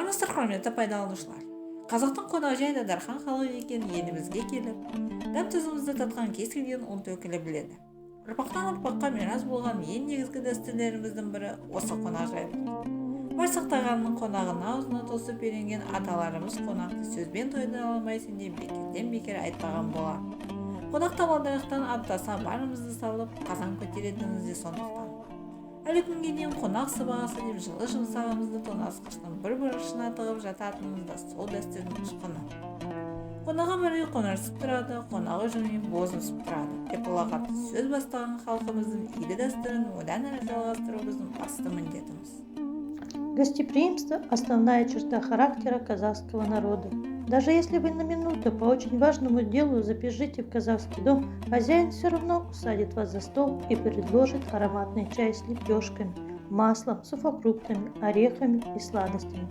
армысыздар құрметті пайдаланушылар. Қазақтың қонақжай да дархан халық екенін елімізге келіп, дәм-тұзымызды татқан кез келген ұлт өкілі біледі. Ұрпақтан ұрпаққа мирас болған ең негізгі дәстүрлеріміздің бірі осы қонақжай. Бар сақтағанның қонағына аузына тосып үйренген аталарымыз қонақты сөзбен тойдыра алмайсың деп бекерден бекер айтпаған болар. Қонақ табалдырықтан аттаса барымызды салып қазан көтеретініміз де сондықтан. Әлі күнге дейін қонақ сыбағасы деп жылы жұмсағымызды тоңазытқыштың бір бұрышына тығып жататынымыз да сол дәстүрдің ұшқыны. Қонаға бір үй қоңырсып тұрады, қонағы жүрмей бозымсып тұрады деп ұлағатты сөз бастаған халқымыздың игі дәстүрін одан әрі жалғастыру біздің басты міндетіміз. Гостеприимство – основная черта характера казахского народа. Даже если вы на минуту по очень важному делу забежите в казахский дом, хозяин все равно усадит вас за стол и предложит ароматный чай с лепешками, маслом, сухофруктами, орехами и сладостями.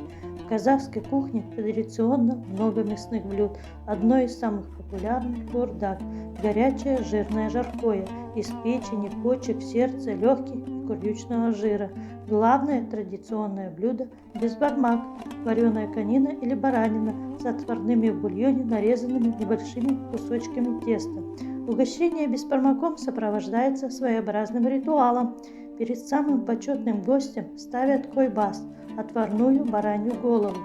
В казахской кухне традиционно много мясных блюд. Одно из самых популярных – бурдак – горячее жирное жаркое из печени, почек, сердца, легких и курючного жира. Главное традиционное блюдо – безбармак – вареная конина или баранина с отварными в бульоне, нарезанными небольшими кусочками теста. Угощение безбармаком сопровождается своеобразным ритуалом. Перед самым почетным гостем ставят койбас – отварную баранью голову.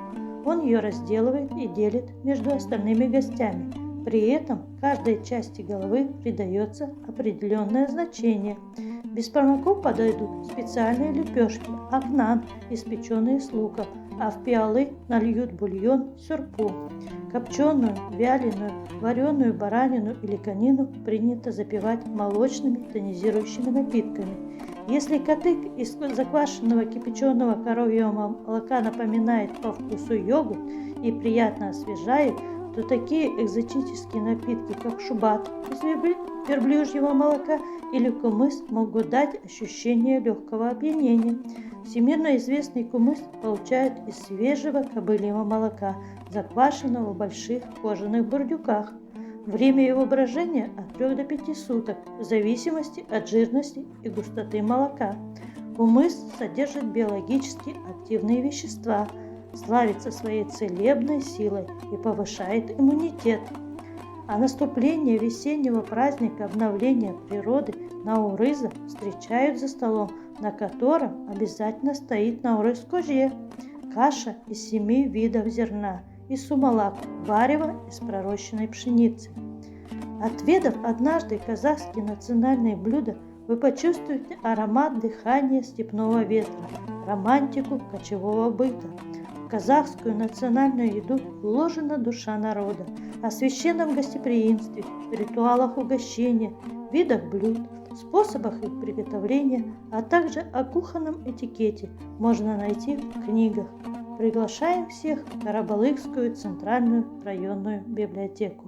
Он ее разделывает и делит между остальными гостями. При этом каждой части головы придается определенное значение. Безбармаку подойдут специальные лепешки, акнан, испеченные с луком, а в пиалы нальют бульон сюрпу. Копченую, вяленую, вареную баранину или конину принято запивать молочными тонизирующими напитками. Если кадык из заквашенного кипяченого коровьего молока напоминает по вкусу йогурт и приятно освежает, то такие экзотические напитки, как шубат из верблюжьего молока или кумыс, могут дать ощущение легкого опьянения. Всемирно известный кумыс получают из свежего кобыльего молока, заквашенного в больших кожаных бурдюках. Время его брожения от 3 до 5 суток, в зависимости от жирности и густоты молока. Кумыс содержит биологически активные вещества, славится своей целебной силой и повышает иммунитет. А наступление весеннего праздника обновления природы Наурыза встречают за столом, на котором обязательно стоит наурыз кожье, каша из 7 видов зерна, и сумалак – варево из пророщенной пшеницы. Отведав однажды казахские национальные блюда, вы почувствуете аромат дыхания степного ветра, романтику кочевого быта. В казахскую национальную еду вложена душа народа. О священном гостеприимстве, ритуалах угощения, видах блюд, способах их приготовления, а также о кухонном этикете можно найти в книгах. Приглашаем всех в Карабалыкскую центральную районную библиотеку.